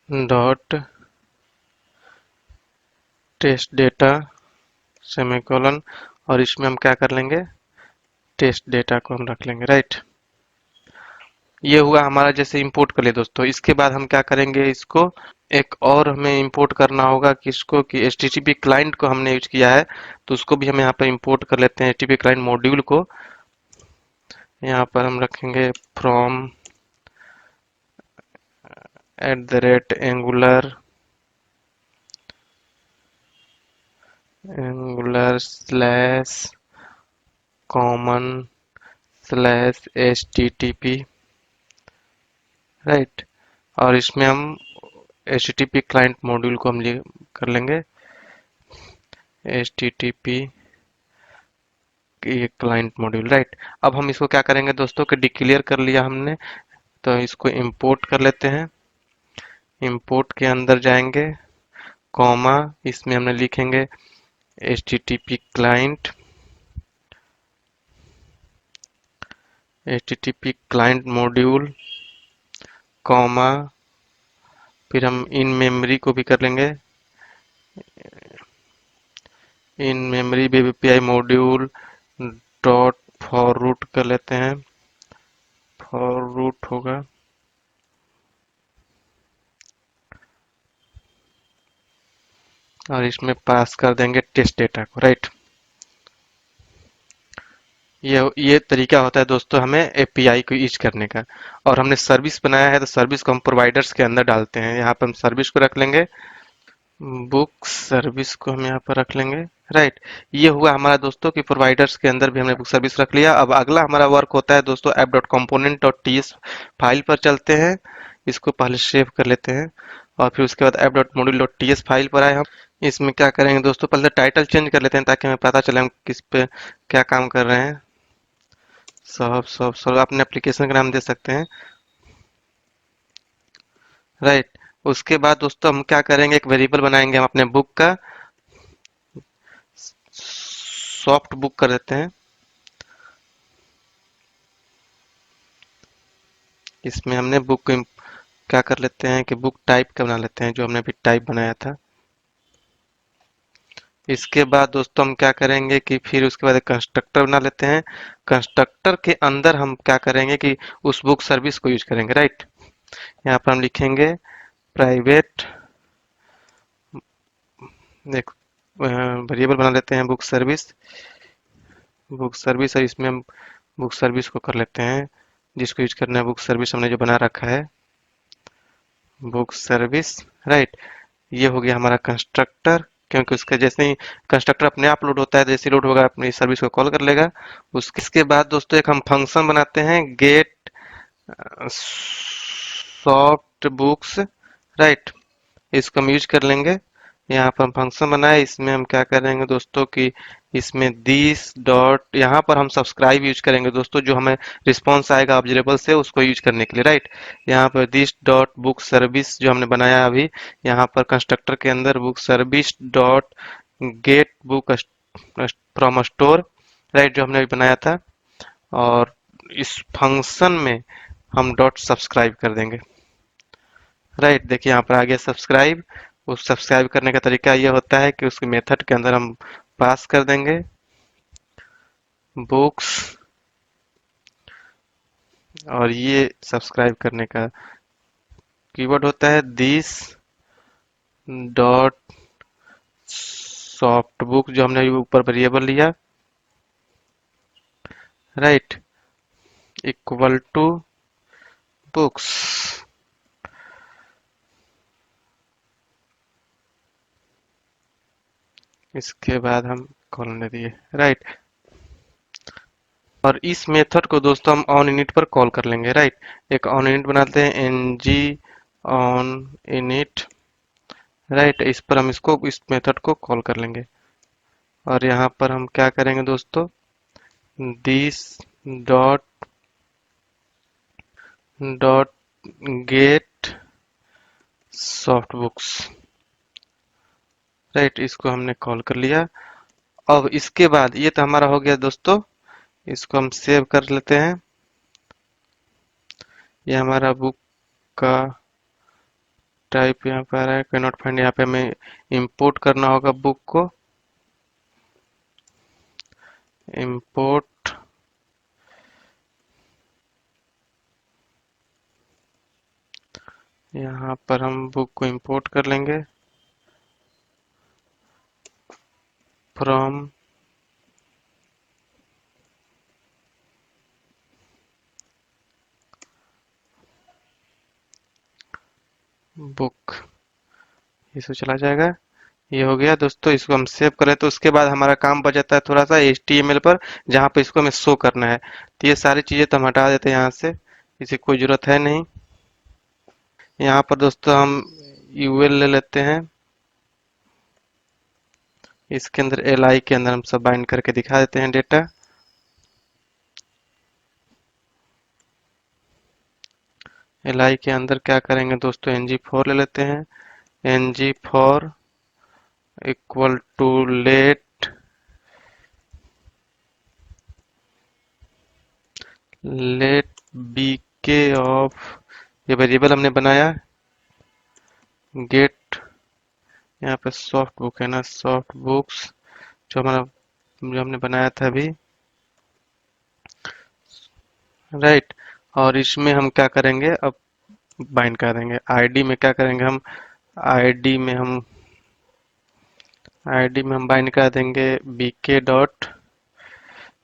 dot test data semicolon, और इसमें हम क्या कर लेंगे, टेस्ट डेटा को हम रख लेंगे, राइट। ये हुआ हमारा जैसे इंपोर्ट कर लिया दोस्तों। इसके बाद हम क्या करेंगे, इसको एक और हमें इंपोर्ट करना होगा किसको, कि HTTP क्लाइंट को हमने यूज किया है, तो उसको भी हम यहाँ पर इंपोर्ट कर लेते हैं, HTTP क्लाइंट मॉड्यूल को। यहाँ पर हम रखेंगे from @angular slash common slash HTTP, right. और इसमें हम HTTP क्लाइंट मॉड्यूल को हम कर लेंगे HTTP ये क्लाइंट मॉड्यूल, राइट। अब हम इसको क्या करेंगे दोस्तों कि डिक्लेयर कर लिया हमने, तो इसको इंपोर्ट कर लेते हैं। इंपोर्ट के अंदर जाएंगे, कॉमा, इसमें हमने लिखेंगे HTTP client, HTTP client module, comma, फिर हम इन मेमोरी को भी कर लेंगे, in memory web API module dot for root कर लेते हैं, फॉर रूट होगा, और इसमें पास कर देंगे टेस्ट डेटा को, राइट। ये तरीका होता है दोस्तों हमें एपीआई को यूज करने का। और हमने सर्विस बनाया है, तो सर्विस को हम प्रोवाइडर्स के अंदर डालते हैं। यहाँ पर हम सर्विस को रख लेंगे, बुक सर्विस को हम यहाँ पर रख लेंगे, राइट। ये हुआ हमारा दोस्तों कि प्रोवाइडर्स के अंदर भी हमने बुक सर्विस रख लिया। अब अगला हमारा वर्क होता है दोस्तों app dot component dot TS file पर चलते हैं। इसको पहले सेव कर लेते हैं, और फिर उसके बाद app dot module dot TS file पर आए हम। इसमें क्या करेंगे दोस्तों, पहले टाइटल चेंज कर लेते हैं ताकि हमें पता चले हम किस पे क्या काम कर रहे हैं। सब सब सब अपने एप्लीकेशन का नाम दे सकते हैं, राइट। उसके बाद दोस्तों हम क्या करेंगे, एक वेरिएबल बनाएंगे हम अपने बुक का, सॉफ्ट बुक कर देते हैं। इसमें हमने बुक को क्या कर लेते हैं कि बुक टाइप का बना लेते हैं, जो हमने अभी टाइप बनाया था। इसके बाद दोस्तों हम क्या करेंगे कि फिर उसके बाद एक कंस्ट्रक्टर बना लेते हैं। कंस्ट्रक्टर के अंदर हम क्या करेंगे कि उस बुक सर्विस को यूज करेंगे, राइट। यहाँ पर हम लिखेंगे प्राइवेट, एक वेरिएबल बना लेते हैं बुक सर्विस, और इसमें हम बुक सर्विस को कर लेते हैं, जिसको यूज करना है बुक सर्विस हमने जो बना रखा है, बुक सर्विस, राइट। ये हो गया हमारा कंस्ट्रक्टर, क्योंकि उसका जैसे ही कंस्ट्रक्टर अपने आप लोड होता है, जैसे लोड होगा अपनी सर्विस को कॉल कर लेगा। उसके बाद दोस्तों एक हम फंक्शन बनाते हैं, गेट सॉफ्ट बुक्स, राइट। इसको हम यूज कर लेंगे। यहाँ पर हम फंक्शन बनाए, इसमें हम क्या करेंगे दोस्तों कि इसमें दिस डॉट, यहाँ पर हम सब्सक्राइब यूज करेंगे दोस्तों, जो हमें रिस्पॉन्स आएगा ऑब्जरेबल से उसको यूज करने के लिए, राइट। यहाँ पर दिस डॉट बुक सर्विस जो हमने बनाया अभी, यहाँ पर कंस्ट्रक्टर के अंदर book service dot gate book from store, right, जो हमने अभी बनाया था। और इस फंक्शन में हम डॉट सब्सक्राइब कर देंगे, राइट। देखिए यहाँ पर आ गया सब्सक्राइब। उस सब्सक्राइब करने का तरीका ये होता है कि उसके मेथड के अंदर हम पास कर देंगे बुक्स, और ये सब्सक्राइब करने का कीवर्ड होता है दिस डॉट सॉफ्ट बुक, जो हमने ऊपर वेरिएबल लिया, राइट, इक्वल टू बुक्स। इसके बाद हम कॉलन दे दिए, राइट। और इस मेथड को दोस्तों हम ऑन इनिट पर कॉल कर लेंगे, राइट। एक ऑन इनिट बनाते हैं, ng ऑन इनिट, राइट। इस पर हम इस मेथड को कॉल कर लेंगे। और यहाँ पर हम क्या करेंगे दोस्तों, this dot dot gate soft books, right. इसको हमने कॉल कर लिया। अब इसके बाद ये तो हमारा हो गया दोस्तों, इसको हम सेव कर लेते हैं। ये हमारा बुक का टाइप यहाँ पे आ रहा है, कैन नॉट फाइंड। यहाँ पे हमें इंपोर्ट करना होगा बुक को, इंपोर्ट, यहाँ पर हम बुक को इंपोर्ट कर लेंगे फ्रॉम बुक, इसको चला जाएगा। ये हो गया दोस्तों, इसको हम सेव करें तो उसके बाद हमारा काम बच जाता है थोड़ा सा HTML पर, जहाँ पे इसको हमें शो करना है। तो ये सारी चीजें तो हम हटा देते हैं यहाँ से, इसे कोई जरूरत है नहीं। यहाँ पर दोस्तों हम UL ले लेते हैं, इसके अंदर LI के अंदर हम सब बाइंड करके दिखा देते हैं डेटा। LI के अंदर क्या करेंगे दोस्तों, ng4 ले लेते हैं, ng4 equal to let bk of, ये वेरिएबल हमने बनाया, गेट, यहाँ पे सॉफ्ट बुक है ना, सॉफ्ट बुक्स, जो हमने बनाया था अभी, राइट। और इसमें हम क्या करेंगे, अब बाइंड कर देंगे। आईडी में क्या करेंगे हम, आईडी में हम बाइंड कर देंगे bk डॉट,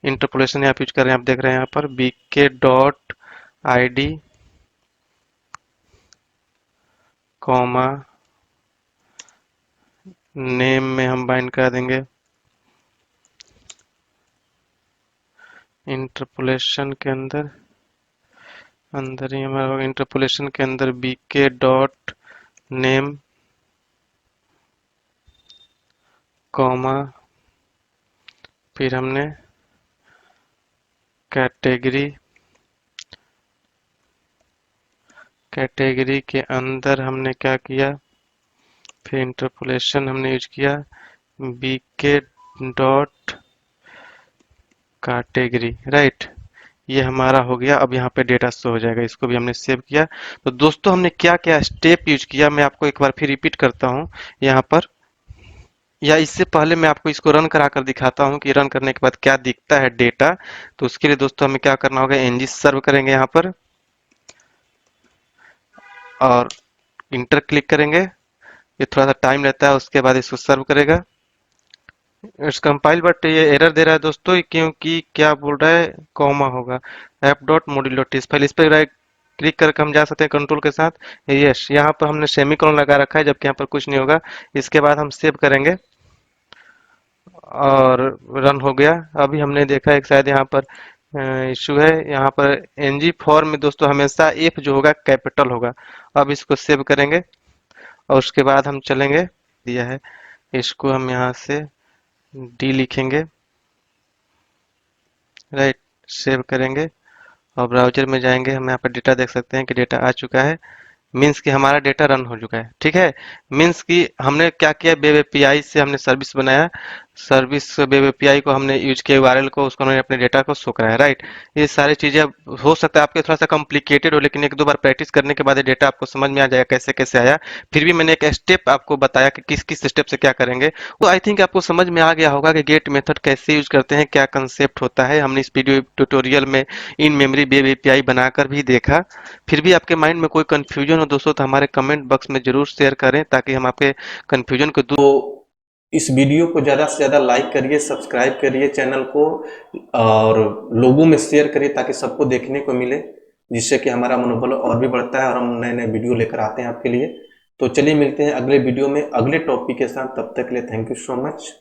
इंटरपोलेशन यहाँ यूज कर रहे हैं, आप देख रहे हैं यहाँ पर bk dot id comma name में हम बाइंड कर देंगे इंटरपोलेशन के अंदर, अंदर ही हमारा होगा इंटरपोलेशन के अंदर bk डॉट नेम कॉमा, फिर हमने कैटेगरी, कैटेगरी के अंदर हमने क्या किया, फिर इंटरपोलेशन हमने यूज किया bk डॉट कैटेगरी, राइट। ये हमारा हो गया। अब यहाँ पे डेटा शो हो जाएगा, इसको भी हमने सेव किया। तो दोस्तों हमने क्या क्या स्टेप यूज किया, मैं आपको एक बार फिर रिपीट करता हूँ यहाँ पर, या इससे पहले मैं आपको इसको रन करा कर दिखाता हूँ कि रन करने के बाद क्या दिखता है डेटा। तो उसके लिए दोस्तों हमें क्या करना होगा, ng सर्व करेंगे यहाँ पर और इंटर क्लिक करेंगे। ये थोड़ा सा टाइम लेता है, उसके बाद इसको सर्व करेगा। इट्स कंपाइल, बट ये एरर दे रहा है दोस्तों, क्योंकि क्या बोल रहा है, कॉमा होगा, एफ डॉट मॉड्यूल डॉट इस फाइल, इस पर राइट क्लिक करके हम जा सकते हैं कंट्रोल के साथ। यस, यहाँ पर हमने सेमीकोलन लगा रखा है, जबकि यहाँ पर कुछ नहीं होगा। इसके बाद हम सेव करेंगे और रन हो गया। अभी हमने देखा है शायद यहाँ पर इशू है, यहाँ पर ng फॉर्म में दोस्तों हमेशा f जो होगा कैपिटल होगा। अब इसको सेव करेंगे और उसके बाद हम चलेंगे, दिया है, इसको हम यहाँ से d लिखेंगे, राइट, सेव करेंगे और ब्राउजर में जाएंगे। हम यहाँ पर डेटा देख सकते हैं कि डेटा आ चुका है, मीन्स कि हमारा डेटा रन हो चुका है, ठीक है। मीन्स कि हमने क्या किया, वेब एपीआई से हमने सर्विस बनाया, सर्विस वेब एपीआई को हमने यूज किया, यूआरएल को, उसको हमने अपने डेटा को शो कराया, राइट। ये सारी चीजें अब हो सकता है आपके थोड़ा सा कॉम्प्लिकेटेड हो, लेकिन एक दो बार प्रैक्टिस करने के बाद ये डेटा आपको समझ में आ जाएगा कैसे कैसे आया। फिर भी मैंने एक स्टेप आपको बताया कि किस किस स्टेप से क्या करेंगे, तो आई थिंक आपको समझ में आ गया होगा कि गेट मेथड कैसे यूज करते हैं, क्या कंसेप्ट होता है। हमने इस वीडियो ट्यूटोरियल में इन मेमोरी वेब एपीआई बनाकर भी देखा। फिर भी आपके माइंड में कोई कंफ्यूजन हो दोस्तों, तो हमारे कमेंट बॉक्स में जरूर शेयर करें, ताकि हम आपके कंफ्यूजन को दूर। तो इस वीडियो को ज़्यादा से ज़्यादा लाइक करिए, सब्सक्राइब करिए चैनल को, और लोगों में शेयर करिए ताकि सबको देखने को मिले, जिससे कि हमारा मनोबल और भी बढ़ता है और हम नए नए वीडियो लेकर आते हैं आपके लिए। तो चलिए मिलते हैं अगले वीडियो में अगले टॉपिक के साथ। तब तक के लिए थैंक यू सो मच।